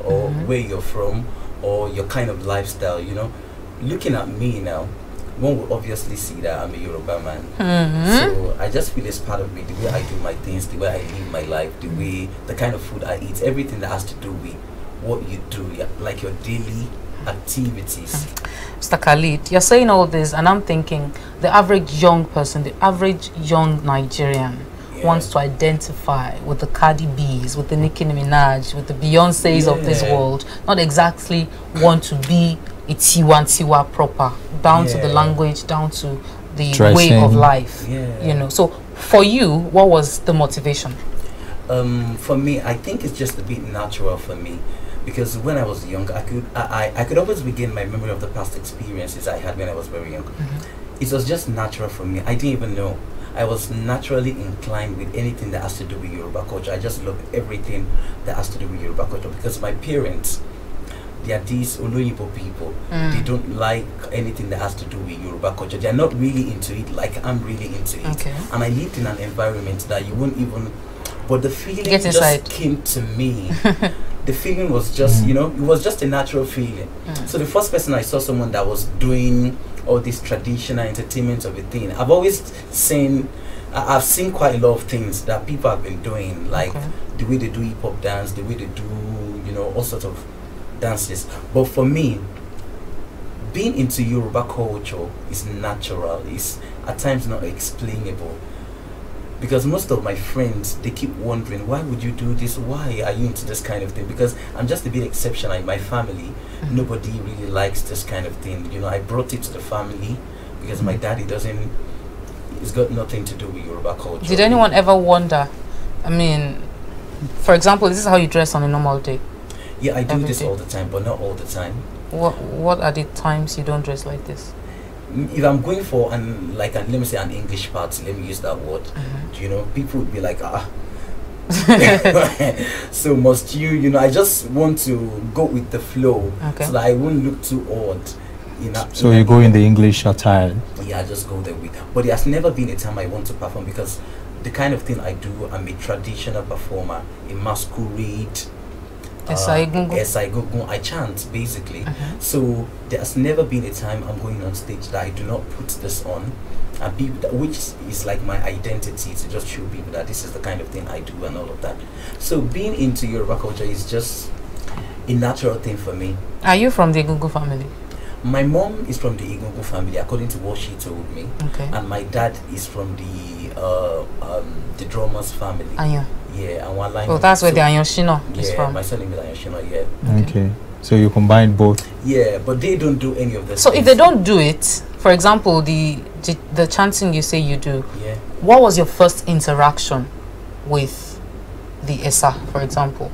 or where you're from, or your kind of lifestyle, you know. Looking at me now, one will obviously see that I'm a Yoruba man. So I just feel it's part of me, the way I do my things, the way I live my life, the kind of food I eat, everything that has to do with what you do, like your daily activities. Mr. Khalid, you're saying all this, and I'm thinking the average young person, the average young Nigerian wants to identify with the Cardi B's, with the Nicki Minaj, with the Beyoncé's of this world, not exactly want to be a Tiwa proper, down to the language, down to the way of life. You know, so for you, what was the motivation? For me, I think it's just a bit natural for me, because when I was young, I could always begin my memory of the past experiences I had when I was very young. It was just natural for me. I didn't even know. I was naturally inclined with anything that has to do with Yoruba culture. I just love everything that has to do with Yoruba culture, because my parents, they are these Oloyibo people. They don't like anything that has to do with Yoruba culture. They are not really into it like I'm really into it. And I lived in an environment that you won't even, but the feeling just came to me. The feeling was just, you know, it was just a natural feeling. So the first person I saw someone that was doing all this traditional entertainment of a thing, I've always seen, I've seen quite a lot of things that people have been doing, like the way they do hip hop dance, the way they do, you know, all sorts of dances. But for me, being into Yoruba culture is natural. It's at times not explainable, because most of my friends, they keep wondering, why would you do this? Why are you into this kind of thing? Because I'm just a bit exceptional in my family. Nobody really likes this kind of thing. You know, I brought it to the family because my daddy doesn't, it's got nothing to do with Yoruba culture. Did anyone ever wonder, I mean, for example, this is how you dress on a normal day? Yeah, I do this all the time, but not all the time. What are the times you don't dress like this? If I'm going for let me say an English party, let me use that word, you know, people would be like, so must you know, I just want to go with the flow, so that I won't look too odd, you know. So you go in the English attire? Yeah, I just go there with, but there has never been a time I want to perform, because the kind of thing I do, I'm a traditional performer, a masquerade, I chant basically. So there's never been a time I'm going on stage that I do not put this on, and people which is like my identity, to just show people that this is the kind of thing I do and all of that. So being into Yoruba culture is just a natural thing for me. Are you from the Egungun family? My mom is from the Egungun family, according to what she told me, and my dad is from the drummer's family. Yeah, and one line. Oh, that's where the Ayanshina is from. My surname is Ayanshina. Okay. So you combine both. Yeah, but they don't do any of this. So if they don't do it, for example, the chanting you say you do, what was your first interaction with the Esa, for example,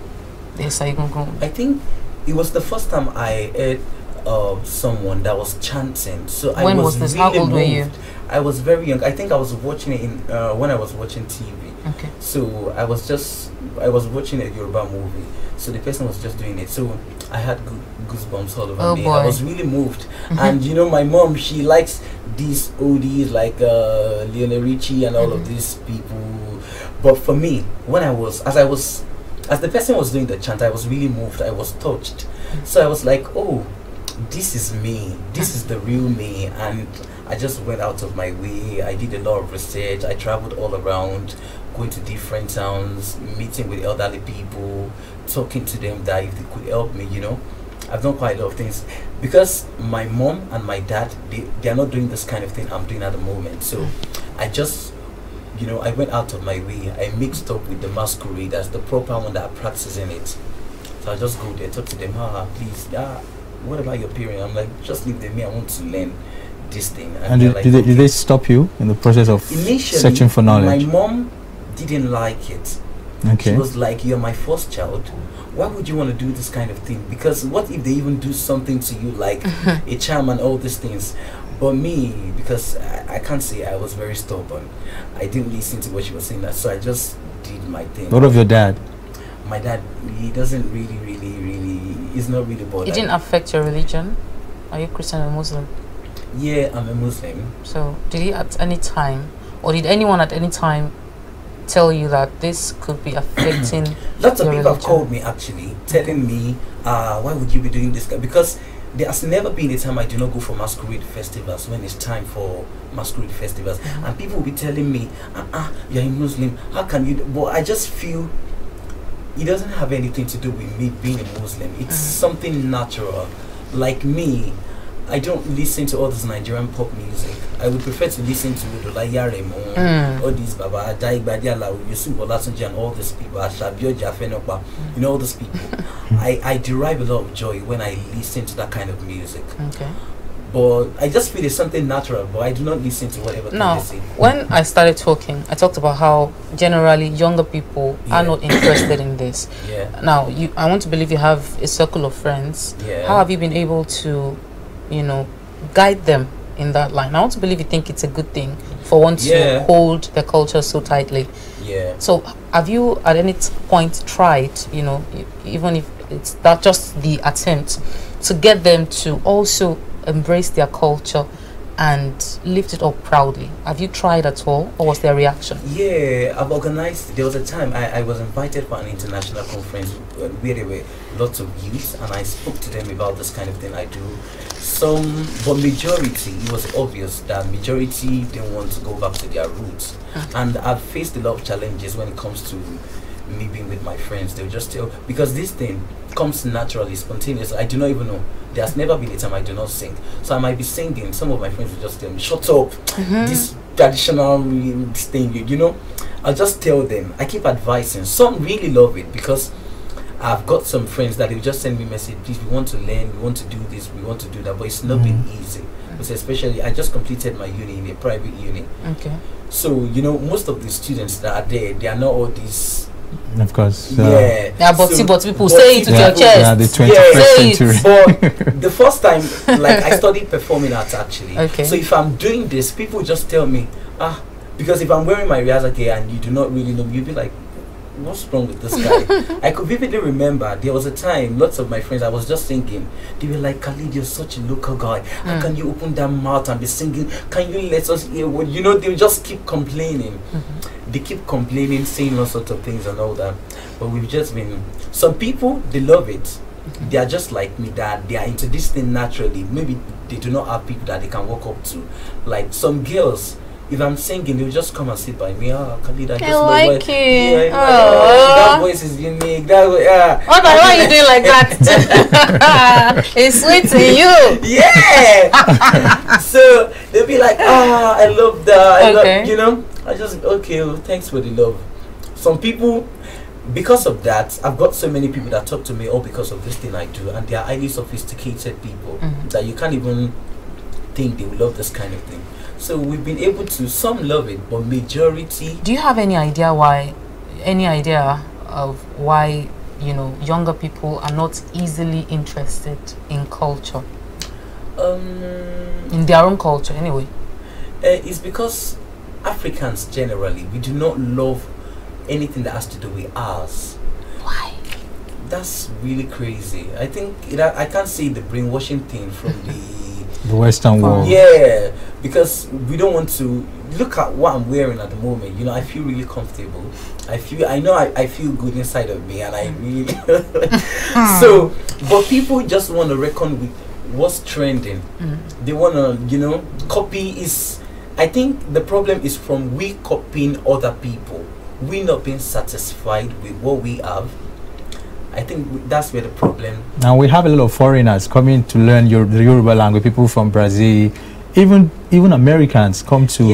the Esa Egungun? I think it was the first time I heard someone that was chanting. So when was this? How old were you? I was very young. I think I was watching it in when I was watching TV. So I was watching a Yoruba movie. So the person was just doing it. So I had goosebumps all over me. I was really moved. And you know, my mom, she likes these oldies like Lionel Richie and all of these people. But for me, when as the person was doing the chant, I was really moved. I was touched. So I was like, oh, this is me. This is the real me. And I just went out of my way. I did a lot of research. I traveled all around, going to different towns, meeting with elderly people, talking to them that if they could help me, you know. I've done quite a lot of things, because my mom and my dad, they are not doing this kind of thing I'm doing at the moment. So I just, you know, I went out of my way. I mixed up with the masquerade as the proper one that are practicing it. So I just go there, talk to them, please, what about your parents? I'm like, just leave them here, I want to learn this thing. And did they stop you in the process of searching for knowledge? My mom didn't like it. She was like, you're my first child, why would you want to do this kind of thing? Because what if they even do something to you, like a charm and all these things? But me, because I can't say I was very stubborn, I didn't listen to what she was saying, so I just did my thing. What of your dad? My dad, he doesn't really, he's not really bothered. It didn't affect your religion? Are you Christian or Muslim? Yeah, I'm a Muslim. So did he at any time, or did anyone at any time tell you that this could be affecting lots of people religion? have called me actually, telling me, why would you be doing this? Because there has never been a time I do not go for masquerade festivals when it's time for masquerade festivals. And people will be telling me, you're a Muslim, how can you? But I just feel it doesn't have anything to do with me being a Muslim. It's something natural. Like me, I don't listen to all this Nigerian pop music. I would prefer to listen to Yaremo, all these Baba, Daigbadia, Yusuf Olatunji, and all these people, Ashabio Jafenopa, you know, all these people. I derive a lot of joy when I listen to that kind of music. Okay. But I just feel it's something natural, but I do not listen to whatever they say. When I started talking, I talked about how generally younger people are not interested in this. Yeah. Now, I want to believe you have a circle of friends. Yeah. How have you been able to, you know, guide them in that line? I want to believe you think it's a good thing for one to hold the culture so tightly. Yeah. So, have you at any point tried, you know, even if it's not just the attempt, to get them to also embrace their culture and lift it up proudly? Have you tried at all, or was their reaction? Yeah, I've organized. There was a time I was invited for an international conference where there were lots of youth, and I spoke to them about this kind of thing I do. But majority, it was obvious that majority didn't want to go back to their roots. And I've faced a lot of challenges when it comes to me being with my friends. They'll just tell, because this thing comes naturally, spontaneously. I do not even know. There's never been a time I do not sing. So I might be singing. Some of my friends will just tell me, shut up, this traditional thing, you know. I'll just tell them. I keep advising. Some really love it because I've got some friends that will just send me message, please, we want to learn, we want to do this, we want to do that, but it's not been easy. Because especially, I just completed my uni in a private uni. Okay. So, you know, most of the students that are there, they are not all these. Of course. Yeah, but people say it with your chest. Yeah, the 21st century. But the first time, like, I studied performing arts actually. Okay. So if I'm doing this, people just tell me, because if I'm wearing my Riaza gear and you do not really know, you'll be like, what's wrong with this guy? I could vividly remember there was a time, lots of my friends, I was just singing, they were like, Khalid, you're such a local guy, how can you open that mouth and be singing, can you let us hear what, you know, they'll just keep complaining. They keep complaining, saying all sorts of things and all that, but we've just been, some people, they love it. They are just like me, that they are into this thing naturally. Maybe they do not have people that they can walk up to. Like some girls, if I'm singing, they'll just come and sit by me. Khalid, I just like it. That voice is unique. Why are you doing like that? It's sweet to you. Yeah. So they'll be like, I love that. Okay. You know, I just, okay, well, thanks for the love. Some people, because of that, I've got so many people that talk to me all because of this thing I do, and they are highly sophisticated people that you can't even think they will love this kind of thing. So we've been able to, some love it, but majority. Do you have any idea of why, you know, younger people are not easily interested in culture? In their own culture, anyway. It's because Africans generally, we do not love anything that has to do with ours. Why? That's really crazy. I think I can't say the brainwashing thing from the Western world. Yeah, because we don't want to look at what I'm wearing at the moment. You know, I feel really comfortable. I feel good inside of me, and I really so. But people just want to reckon with what's trending. They want to, you know, copy is. I think the problem is from we copying other people. We not being satisfied with what we have. I think that's where the problem. Now we have a lot of foreigners coming to learn the Yoruba language. People from Brazil, even Americans come to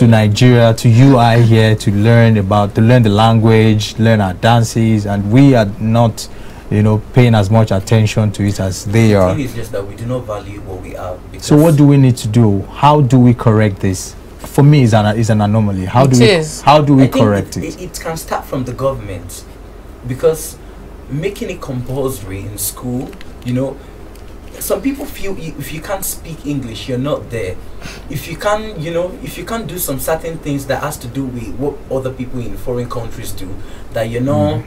Nigeria, to UI here to learn the language, learn our dances, and we are not, you know, paying as much attention to it as they are. The thing is just that we do not value what we have. So what do we need to do? How do we correct this? For me, it's an anomaly. How do we correct it? It can start from the government, because making it compulsory in school, you know, some people feel if you can't speak English, you're not there. If you can't, you know, if you can't do some certain things that has to do with what other people in foreign countries do, that you know,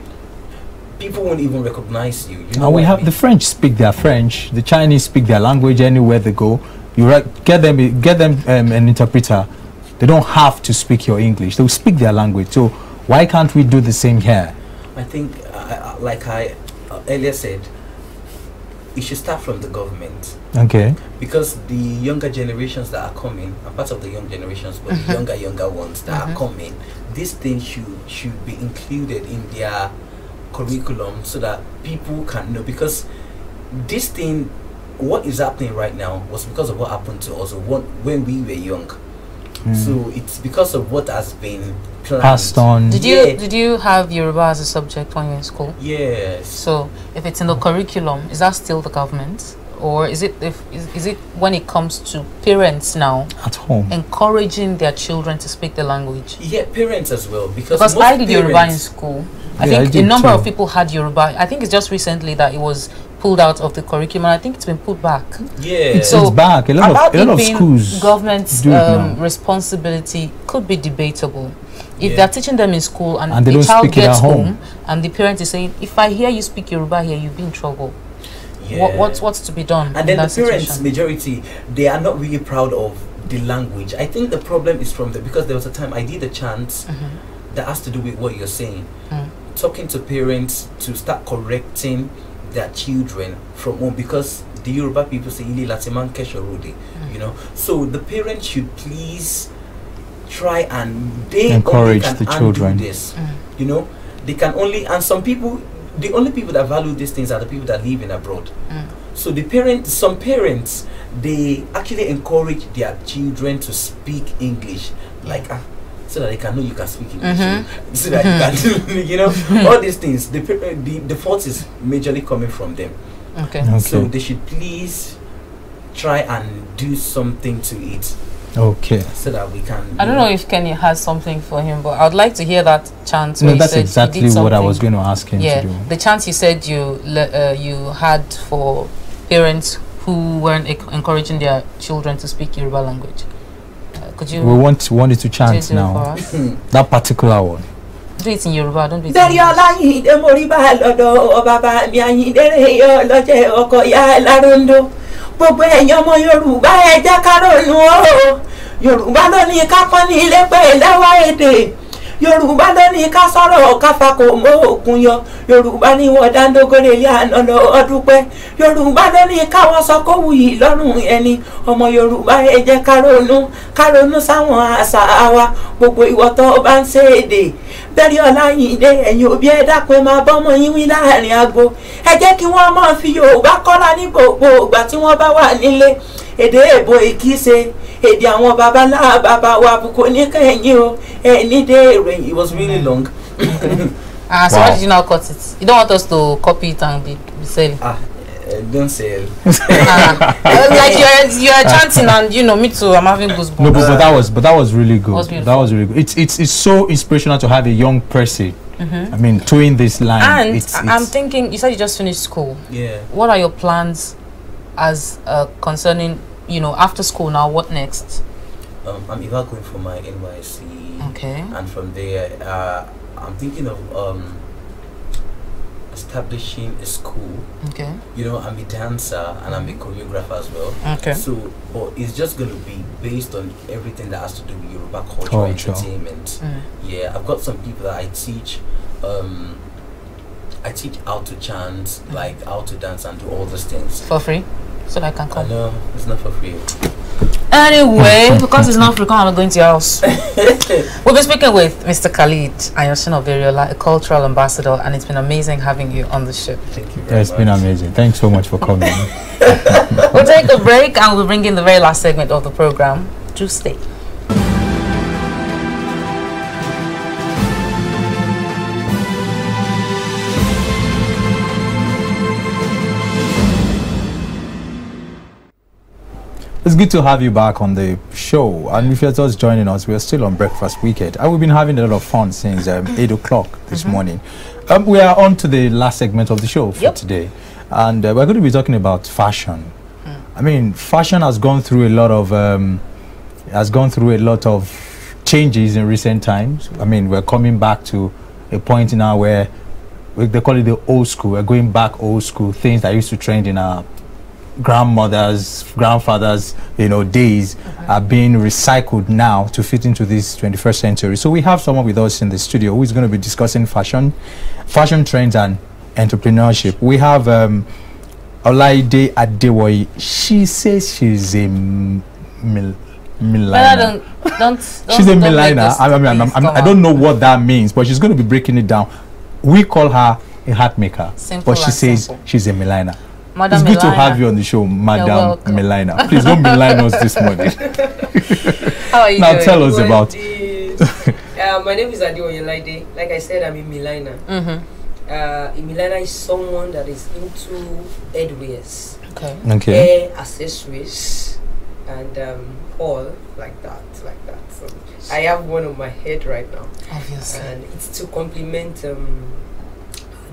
people won't even recognize you. You know, we have the French speak their French, the Chinese speak their language anywhere they go. You get them an interpreter. They don't have to speak your English. They'll speak their language. So Why can't we do the same here? I think, like I earlier said, it should start from the government. Okay. Because the younger generations that are coming, I'm part of the young generations, but the younger ones that are coming, this thing should be included in their curriculum so that people can know. Because this thing, what is happening right now was because of what happened to us when we were young. So it's because of what has been planned. Passed on. Did you have Yoruba as a subject when you were in school? Yes. So if it's in the curriculum, is that still the government, or is it is it when it comes to parents now at home encouraging their children to speak the language? Yeah, parents as well, because most I did Yoruba in school. I think a number of people had Yoruba. I think it's just recently that it was pulled out of the curriculum. I think it's been put back. Yeah, so it's back. A lot of schools. Government's responsibility could be debatable. If they're teaching them in school and the child gets home and the parent is saying, "If I hear you speak Yoruba here, you'll be in trouble." Yeah. What's to be done? And then the parents' majority, they are not really proud of the language. I think the problem is from because there was a time I did a chant that has to do with what you're saying. Talking to parents to start correcting their children from home, because the Yoruba people say you know, so the parents should please try and they encourage the children this. You know, they can only, and some people, the only people that value these things are the people that live in abroad. So some parents, they actually encourage their children to speak English, like so that they can know you can speak English, so that you can do, you know, all these things. The fault is majorly coming from them. Okay. So they should please try and do something to it. Okay. So that we can. I don't know if Kenny has something for him, but I would like to hear that chant. No, that's exactly what I was going to ask him to do. The chant you said you had for parents who weren't encouraging their children to speak Yoruba language. Could you? We want you to chant now. That particular one. Do it in Yoruba. Don't do it in Beriola English. Gbogbo ẹ̀yin ọmọ Yorùbá ẹ jẹ́ ká ronú o. Yorùbá ló ní ká pọ́n ní ilé pé lẹ́wà èdè. Yorùbá ló ní ká sọ̀rọ̀ ká fakò mọ́ òkun yọ. Yorùbá ní wọ́n dáńdógórè ilé àná lọ ọdún pẹ́. Yorùbá ló ní káwọn sọ kó wuyì lọ́rùn ẹni. Ọmọ Yorùbá ẹ jẹ́ ká ronú sáwọn àṣà wa. Gbogbo ìwọ tó bá ń ṣe èdè. Beriola ẹ̀yin òbí ẹ dákun máa bọ́mọ yín wí láàrin agbo. Ẹ jẹ́ kí wọ́n máa fi Yorùbá kọ́lá ní gbogbo ìgbà tí wọ́n bá wà nílé. Èdè èbó ìkíṣe èdè àwọn baba wa kò ní kẹ́yìn o. Ní dé ìròyìn. It was really long. So why did you now cut it? You don't want us to copy it and be selling? Don't say it. Like you're chanting, and you know, me too, I'm having goosebumps. No, but that was really good. That was really good. It's so inspirational to have a young person. I mean, doing this line. And I'm thinking, you said you just finished school. Yeah. What are your plans as concerning, you know, after school now? What next? I'm either going for my NYC. Okay. And from there, I'm thinking of establishing a school. Okay. You know, I'm a dancer and I'm a choreographer as well. Okay. So, but it's just going to be based on everything that has to do with Yoruba culture. Entertainment. Yeah, I've got some people that I teach. I teach how to chant, like how to dance and do all those things. For free? So that I can come? No, it's not for free. Anyway, because it's not free, I'm going to your house. We'll be speaking with Mr. Khalid Ayanshina of Beriola, a cultural ambassador, and it's been amazing having you on the show. Thank you very much. It's been amazing. Thanks so much for coming. We'll take a break and we'll bring in the very last segment of the program. Do stay. It's good to have you back on the show, and if you're just joining us, we're still on Breakfast Weekend, and we've been having a lot of fun since 8 o'clock this morning. We are on to the last segment of the show for today, and we're going to be talking about fashion. I mean, fashion has gone through a lot of changes in recent times. I mean, we're coming back to a point now where they call it the old school. We're going back old school, things that used to trend in our grandmothers, grandfathers, days are being recycled now to fit into this 21st century. So we have someone with us in the studio who is going to be discussing fashion trends and entrepreneurship. We have Olaide Adewoye. She says she's a milliner. Don't She's a milliner. I don't know what that means, but she's going to be breaking it down. We call her a hat maker, but she says she's a milliner. Madam it's good Milliner. to have you on the show, Madam Milliner. Please don't malign us this morning. How are you now doing? tell us about. My name is Adewoye Olaide. Like I said, I'm a milliner. A milliner is someone that is into headwears, hair accessories, and all like that. So I have one on my head right now, Obviously. and it's to complement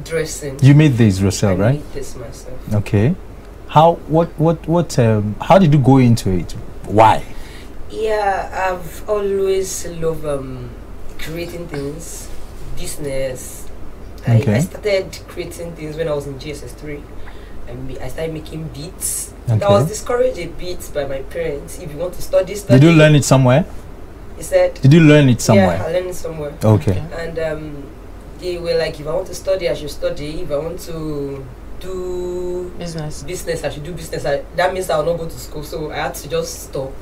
dressing. You made this yourself, right? I made this myself. Okay. How how did you go into it? Why? Yeah, I've always loved creating things, business. I started creating things when I was in GSS3. I started making beats. I was discouraged a bit by my parents. If you want to study. Did you learn it somewhere? He said. Did you learn it somewhere? Yeah, I learned it somewhere. Okay. And they were like, if I want to study, I should study. If I want to do business, I should do business. That means I will not go to school. So I had to just stop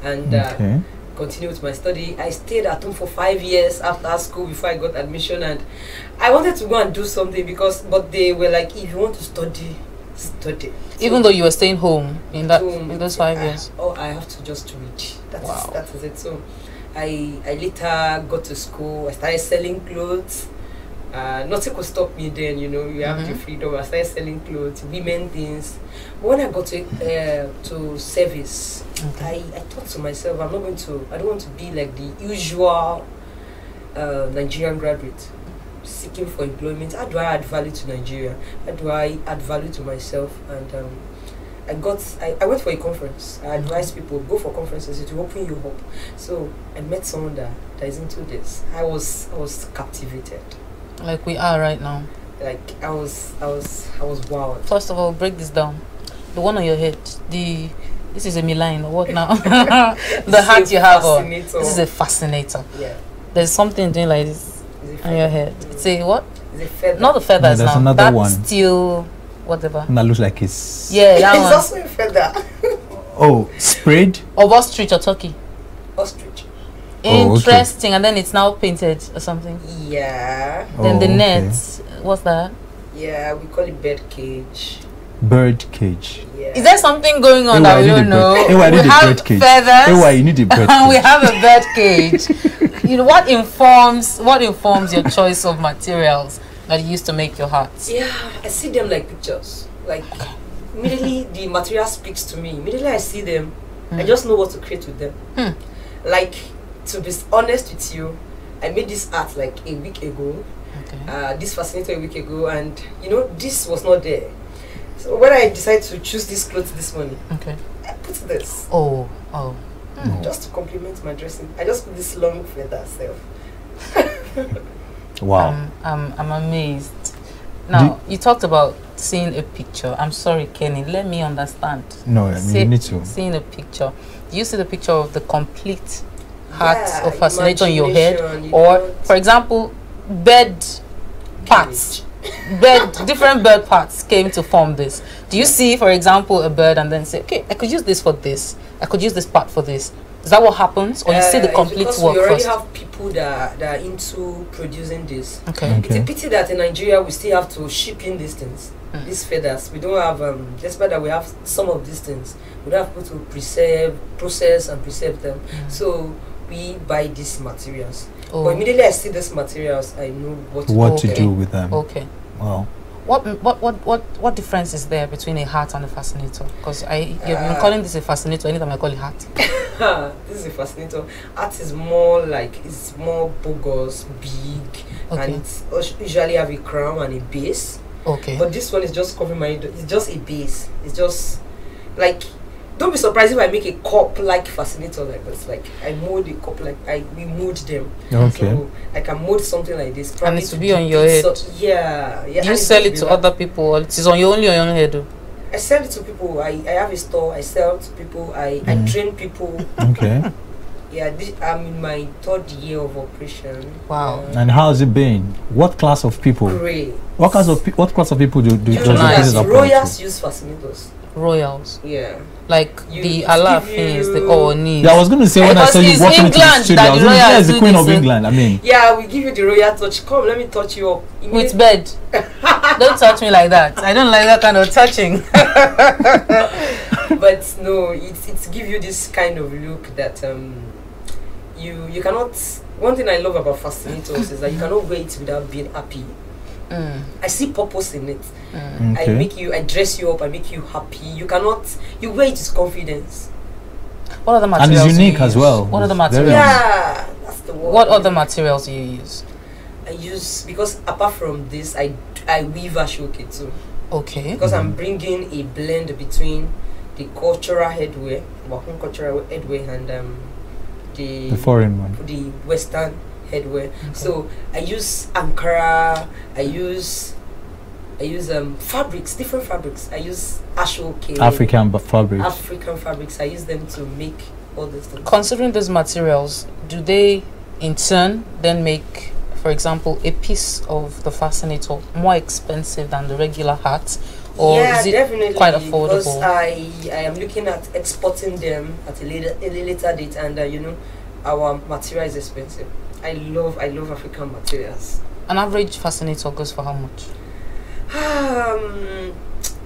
and continue with my study. I stayed at home for 5 years after school before I got admission, and I wanted to go and do something but they were like, if you want to study. Even though you were staying home in those 5 years. I have to just read. That is it. So I later got to school. I started selling clothes. Nothing could stop me then, you have the freedom. I started selling clothes, women things. But when I got to service, I thought to myself, I don't want to be like the usual Nigerian graduate seeking for employment. How do I add value to Nigeria? How do I add value to myself? And I went for a conference. I advised people, go for conferences, it will open you up. So I met someone that is into this. I was captivated. Like we are right now. Like I was wowed. First of all, break this down. The one on your head, this is a Milan or what now? The hat you have on. This is a fascinator. Yeah. There's something doing like this on your head. It's a what? It's a feather. Not the feathers there's now. Another That's one. Still whatever. That looks like it's. Yeah, that it's one. also a feather. Oh, sprayed? Of ostrich or turkey. Ostrich. Interesting, and then it's now painted or something. Yeah. Then the net, what's that? Yeah, we call it bird cage. Bird cage. Yeah. Is there something going on that we don't know? We have feathers. You need a bird cage. We have a bird cage. What informs your choice of materials that you used to make your hats? Yeah, I see them like pictures. Like immediately the material speaks to me. Immediately I see them, I just know what to create with them. Like, to be honest with you, I made this art like a week ago. This fascinator a week ago, and this was not there. So when I decided to choose this clothes this morning, I put this. Just to complement my dressing. I just put this long feather self. Wow. I'm amazed. Now, you talked about seeing a picture. I'm sorry, Kenny, let me understand. No, you need to. Seeing a picture. Do you see the picture of the complete hat or fascinator on your head? Or, for example, bird parts. Different bird parts came to form this. Do you see, for example, a bird and then say, okay, I could use this for this. I could use this part for this. Is that what happens? Or you see the complete work we already first? have people that are into producing this. Okay. It's a pity that in Nigeria we still have to ship in these things, these feathers. We don't have, despite that we have some of these things, we don't have people to process and preserve them. So we buy these materials. But immediately I see these materials, I know what to do with them. Okay. Wow. What difference is there between a hat and a fascinator? Because you've been calling this a fascinator anytime I call it hat. This is a fascinator. Art is more like, it's more bogus, big, and it's usually have a crown and a base. But this one is just covering it's just a base. It's just like, don't be surprised if I make a cup like fascinator like this. Like I mold a cup like we mold them. So I can mold something like this. And it will be on your head. Yeah. Do you sell it to other people? Or it is only on your head? I sell it to people. I have a store. I sell to people. I train people. Okay. Yeah, I'm in my 3rd year of operation. Wow. And how's it been? What class of people? Great. What class of people do does the nice. business apply Royals to? use fascinators. Royals. Yeah. Like You- the it Alaafins, give the you- Onis. Yeah, I was going to say when I Because saw you it's walking into the England studio, I that was the going to say, royals the do Queen this, of England. I mean, Yeah, we give you the royal touch. Come, let me touch you up. With bed. Don't touch me like that. I don't like that kind of touching. But no, it's give you this kind of look that you cannot. One thing I love about fascinators is that you cannot wear it without being happy. I see purpose in it. okay. I dress you up, I make you happy. You wear it with confidence. What other And materials? it's do you unique as use? well. What other It's very materials? Yeah, that's the word. What other materials do you use? I use, because apart from this, I weave ashoke too. Okay. Because I'm bringing a blend between the cultural headwear, Wakun cultural headwear, and The foreign one. the Western headwear. So I use Ankara. I use fabrics, different fabrics. I use ashoke, African fabrics. African fabrics. I use them to make all these things. Considering these materials, do they in turn then make, for example, a piece of the fascinator more expensive than the regular hat? Or Yeah, is it definitely, quite because affordable? I am looking at exporting them at a later date, and our material is expensive. I love African materials. An average fascinator goes for how much?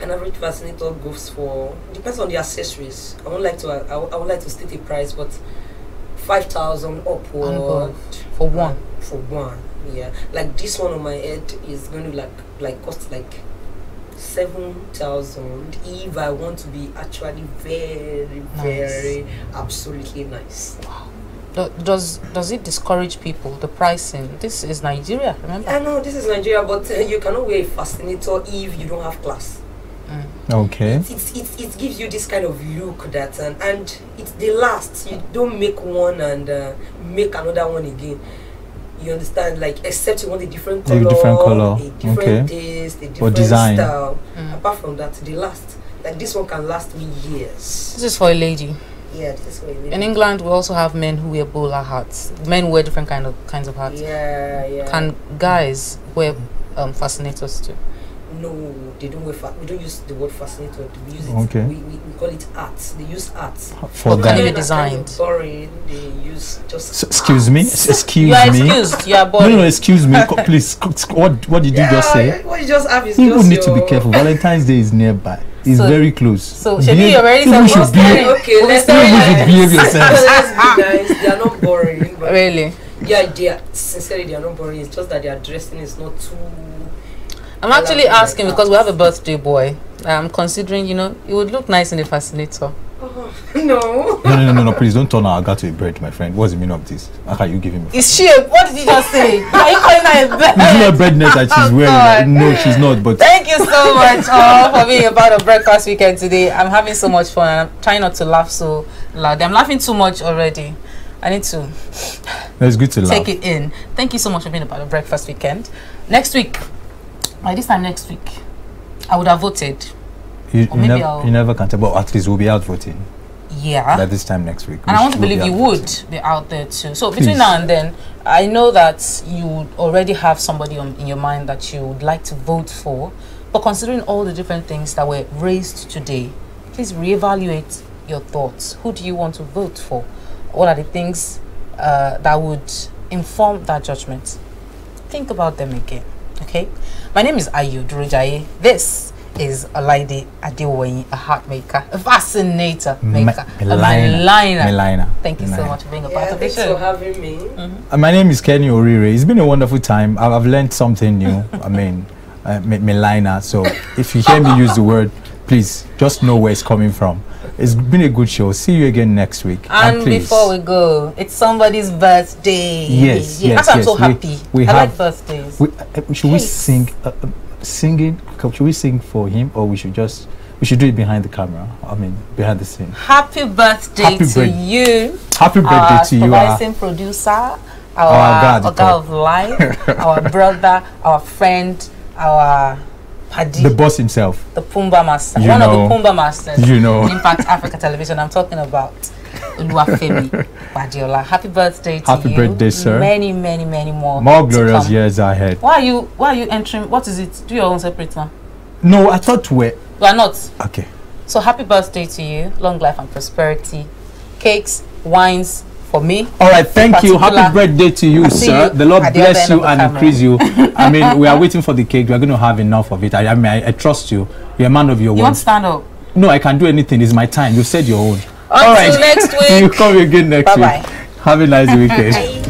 An average fascinator goes for, depends on the accessories. I would like to state a price, but 5,000 upward And above. For one. For one, yeah. Like this one on my head is going to cost like 7,000 if I want to be actually very, very absolutely nice. Wow. Does it discourage people, the pricing? This is Nigeria, remember? I know this is Nigeria, but you cannot wear a fascinator if you don't have class. Okay. It gives you this kind of look that and they last. You don't make one and make another one again. You understand? Like, except you want a different color, a different taste, a different design. style. Apart from that, they last. Like this one can last me years. This is for a lady. Yeah, this is what it In England, we also have men who wear bowler hats. Men wear different kinds of hats. Yeah. Can guys wear fascinators too? No, they don't wear we don't use the word fascinator. We use it. Okay. We call it arts. They use arts. For Can them. you be Kind of designed? boring. They use just. Excuse me. Excuse You are me. excused. You are No, boring. no, excuse me. Please. What did you just say? What you just have is People just need to be your- careful. Valentine's Day is nearby. It's So- very close. So, Shebi, you're already people saying should behave. Okay, let's People be should nice. behave yourselves. Let's be nice. They are not boring. But Really? yeah, sincerely, they are not boring. It's just that their dressing is not too. I'm actually asking because we have a birthday boy. I'm considering, it would look nice in the fascinator. No. No, please don't turn our agar to a bread, my friend. What's the meaning of this? How can you give him a Is she what did you just say? Are you calling her a bird? It's not a bread net that she's Oh, wearing. God. No, she's not. But Thank you so much for being a part of Breakfast Weekend today. I'm having so much fun and I'm trying not to laugh so loud. I'm laughing too much already. I need to it's good to laugh. take it in. Thank you so much for being a part of Breakfast Weekend. Next week, by this time next week, I would have voted. You maybe never can tell, but at least we'll be out voting. Yeah. By this time next week. And I want to we'll believe be you out would voting. be out there too. So Please. between now and then, I know that you already have somebody in your mind that you would like to vote for. But considering all the different things that were raised today, please reevaluate your thoughts. Who do you want to vote for? What are the things that would inform that judgment? Think about them again. Okay? My name is Ayu Durujaye. This is Olaide Adewoyin, a heart maker, a fascinator maker, a Melina. Thank you so much for being a part of the Thanks show. for having me. My name is Kenny Orire. It's been a wonderful time. I've learned something new. I mean, Melina. So if you hear me use the word, please just know where it's coming from. It's been a good show. See you again next week. And please, before we go, it's somebody's birthday. Yes, yes, I'm yes. so happy. We I have, like birthdays. should we Cakes. singing? Should we sing for him, or we should do it behind the camera? I mean, behind the scene. Happy birthday to you. Happy birthday to you, our supervising producer, our God, Oga of life, our brother, our friend, our Paddy, the boss himself, the Pumbaa master, you one know, of the Pumbaa masters, you know, Impact Africa Television. I'm talking about Oluwafemi Beriola. Happy birthday to happy you. birthday, sir. Many, many, many more. More glorious years ahead. Why are you entering? What is it? Do your own separate now. No, I thought we were. You are not. Okay. So happy birthday to you. Long life and prosperity. Cakes, wines for me. All right, thank you. Happy birthday to you, sir. The Lord bless you and increase you. I mean, we are waiting for the cake. We are going to have enough of it. I mean, I trust you. You're a man of your word. You want to stand up? No, I can do anything. It's my time. You said your own. All right. Next week. You come again next week. Bye-bye. Have a nice weekend.